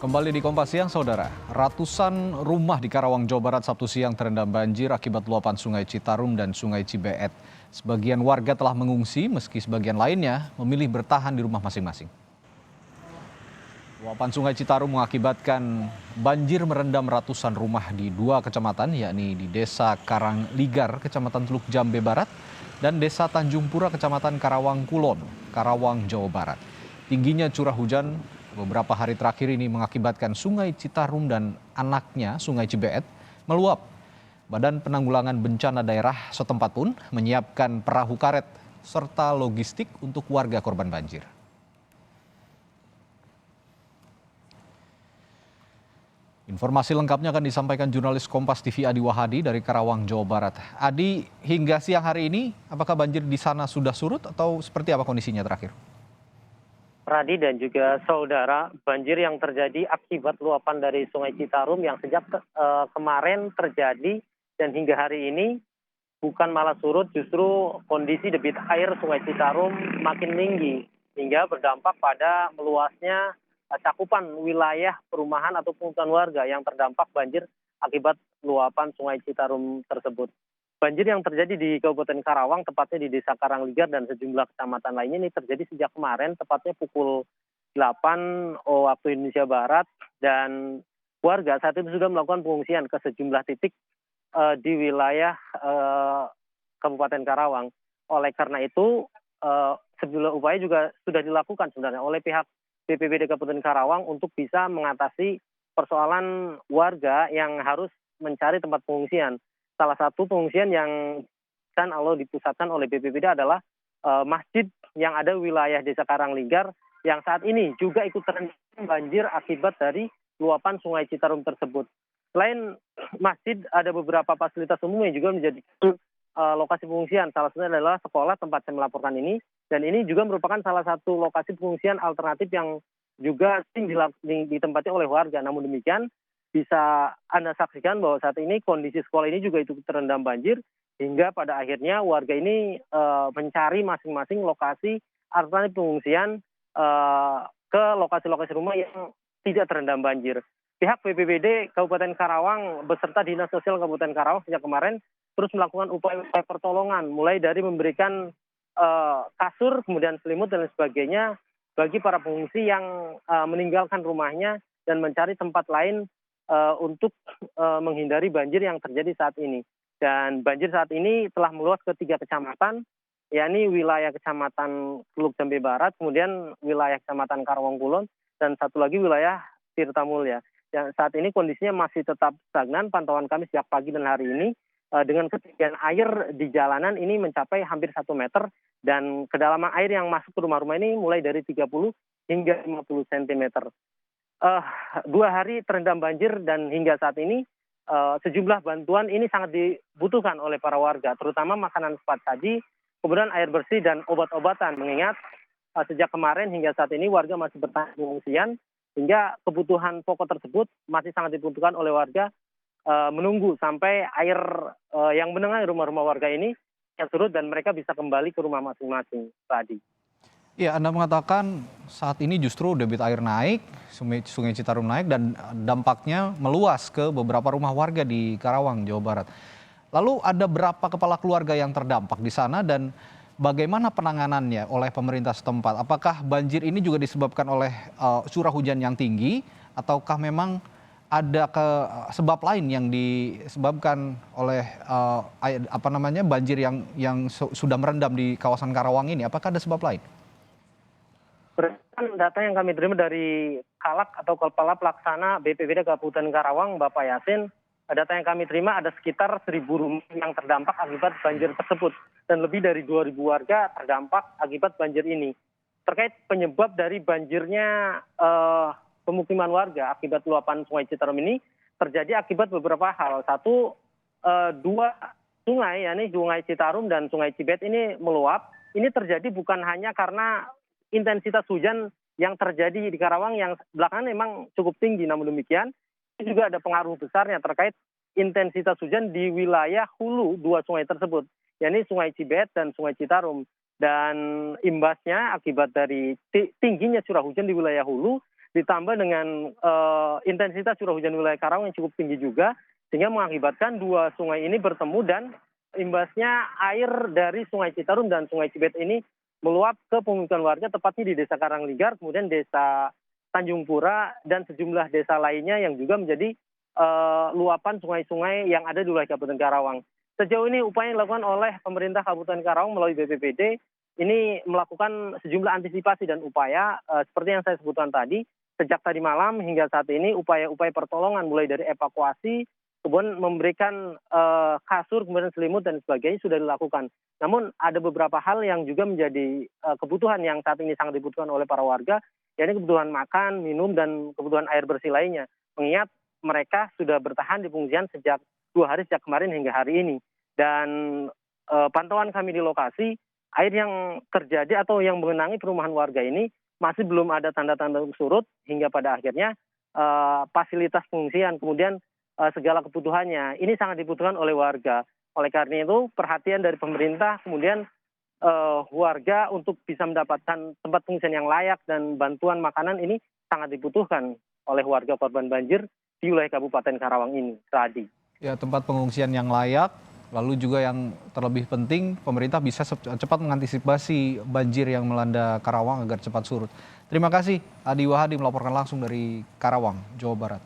Kembali di Kompas Siang, Saudara. Ratusan rumah di Karawang, Jawa Barat Sabtu siang terendam banjir akibat luapan Sungai Citarum dan Sungai Cibeet. Sebagian warga telah mengungsi, meski sebagian lainnya memilih bertahan di rumah masing-masing. Luapan Sungai Citarum mengakibatkan banjir merendam ratusan rumah di dua kecamatan, yakni di Desa Karangligar, Kecamatan Teluk Jambe Barat, dan Desa Tanjung Pura, Kecamatan Karawang Kulon, Karawang, Jawa Barat. Tingginya curah hujan beberapa hari terakhir ini mengakibatkan Sungai Citarum dan anaknya Sungai Cibeet meluap. Badan Penanggulangan Bencana Daerah setempat pun menyiapkan perahu karet serta logistik untuk warga korban banjir. Informasi lengkapnya akan disampaikan jurnalis Kompas TV Adi Wahadi dari Karawang, Jawa Barat. Adi, hingga siang hari ini, apakah banjir di sana sudah surut atau seperti apa kondisinya terakhir? Radi dan juga saudara, banjir yang terjadi akibat luapan dari Sungai Citarum yang sejak kemarin terjadi dan hingga hari ini bukan malah surut, justru kondisi debit air Sungai Citarum makin tinggi hingga berdampak pada meluasnya cakupan wilayah perumahan atau pemukiman warga yang terdampak banjir akibat luapan Sungai Citarum tersebut. Banjir yang terjadi di Kabupaten Karawang, tepatnya di Desa Karangligar dan sejumlah kecamatan lainnya ini terjadi sejak kemarin, tepatnya pukul 8 waktu Indonesia Barat, dan warga saat itu sudah melakukan pengungsian ke sejumlah titik di wilayah Kabupaten Karawang. Oleh karena itu, sejumlah upaya juga sudah dilakukan sebenarnya oleh pihak BPBD Kabupaten Karawang untuk bisa mengatasi persoalan warga yang harus mencari tempat pengungsian. Salah satu pengungsian yang dipusatkan oleh BPBD adalah masjid yang ada wilayah Desa Karangligar yang saat ini juga ikut terendam banjir akibat dari luapan Sungai Citarum tersebut. Selain masjid, ada beberapa fasilitas umum yang juga menjadi lokasi pengungsian. Salah satunya adalah sekolah tempat saya melaporkan ini, dan ini juga merupakan salah satu lokasi pengungsian alternatif yang juga sering ditempati oleh warga. Namun demikian, bisa Anda saksikan bahwa saat ini kondisi sekolah ini juga itu terendam banjir, hingga pada akhirnya warga ini mencari masing-masing lokasi alternatif pengungsian ke lokasi-lokasi rumah yang tidak terendam banjir. Pihak BPBD Kabupaten Karawang beserta Dinas Sosial Kabupaten Karawang sejak kemarin terus melakukan upaya pertolongan, mulai dari memberikan kasur, kemudian selimut dan sebagainya bagi para pengungsi yang meninggalkan rumahnya dan mencari tempat lain untuk menghindari banjir yang terjadi saat ini. Dan banjir saat ini telah meluas ke 3 kecamatan, yakni wilayah Kecamatan Teluk Jambe Barat, kemudian wilayah Kecamatan Karawang Kulon, dan satu lagi wilayah Tirta Mulya. Yang saat ini kondisinya masih tetap stagnan. Pantauan kami sejak pagi dan hari ini dengan ketinggian air di jalanan ini mencapai hampir 1 meter, dan kedalaman air yang masuk ke rumah-rumah ini mulai dari 30 hingga 50 cm. 2 hari terendam banjir dan hingga saat ini sejumlah bantuan ini sangat dibutuhkan oleh para warga, terutama makanan cepat saji, kemudian air bersih dan obat-obatan, mengingat sejak kemarin hingga saat ini warga masih bertahan pengungsian, hingga kebutuhan pokok tersebut masih sangat dibutuhkan oleh warga, menunggu sampai air yang mengenai rumah-rumah warga ini yang surut dan mereka bisa kembali ke rumah masing-masing. Tadi. Ya, Anda mengatakan saat ini justru debit air naik, Sungai Citarum naik dan dampaknya meluas ke beberapa rumah warga di Karawang, Jawa Barat. Lalu ada berapa kepala keluarga yang terdampak di sana dan bagaimana penanganannya oleh pemerintah setempat? Apakah banjir ini juga disebabkan oleh curah hujan yang tinggi ataukah memang ada sebab lain yang disebabkan oleh banjir yang sudah merendam di kawasan Karawang ini? Apakah ada sebab lain? Berdasarkan data yang kami terima dari Kalak atau Kepala Pelaksana BPBD Kabupaten Karawang, Bapak Yasin, data yang kami terima ada sekitar 1.000 rumah yang terdampak akibat banjir tersebut, dan lebih dari 2.000 warga terdampak akibat banjir ini. Terkait penyebab dari banjirnya pemukiman warga akibat luapan Sungai Citarum ini terjadi akibat beberapa hal. Satu, 2 sungai, yakni Sungai Citarum dan Sungai Cibeet ini meluap. Ini terjadi bukan hanya karena intensitas hujan yang terjadi di Karawang yang belakangan memang cukup tinggi, namun demikian ini juga ada pengaruh besarnya terkait intensitas hujan di wilayah hulu 2 sungai tersebut, yakni Sungai Cibeet dan Sungai Citarum. Dan imbasnya akibat dari tingginya curah hujan di wilayah hulu ditambah dengan intensitas curah hujan wilayah Karawang yang cukup tinggi juga, sehingga mengakibatkan dua sungai ini bertemu dan imbasnya air dari Sungai Citarum dan Sungai Cibet ini meluap ke pemukiman warga, tepatnya di Desa Karangligar, kemudian Desa Tanjung Pura, dan sejumlah desa lainnya yang juga menjadi luapan sungai-sungai yang ada di wilayah Kabupaten Karawang. Sejauh ini upaya yang dilakukan oleh pemerintah Kabupaten Karawang melalui BPBD ini melakukan sejumlah antisipasi dan upaya seperti yang saya sebutkan tadi. Sejak tadi malam hingga saat ini upaya-upaya pertolongan mulai dari evakuasi, kemudian memberikan kasur, kemudian selimut dan sebagainya sudah dilakukan. Namun ada beberapa hal yang juga menjadi kebutuhan yang saat ini sangat dibutuhkan oleh para warga, yaitu kebutuhan makan, minum, dan kebutuhan air bersih lainnya. Mengingat mereka sudah bertahan di pengungsian sejak 2 hari sejak kemarin hingga hari ini. Dan pantauan kami di lokasi, air yang terjadi atau yang mengenangi perumahan warga ini masih belum ada tanda-tanda surut hingga pada akhirnya fasilitas pengungsian, kemudian segala kebutuhannya ini sangat dibutuhkan oleh warga. Oleh karena itu perhatian dari pemerintah, kemudian warga untuk bisa mendapatkan tempat pengungsian yang layak dan bantuan makanan ini sangat dibutuhkan oleh warga korban banjir di wilayah Kabupaten Karawang ini, Radi. Ya, tempat pengungsian yang layak, lalu juga yang terlebih penting, pemerintah bisa cepat mengantisipasi banjir yang melanda Karawang agar cepat surut. Terima kasih, Adi Wahadi melaporkan langsung dari Karawang, Jawa Barat.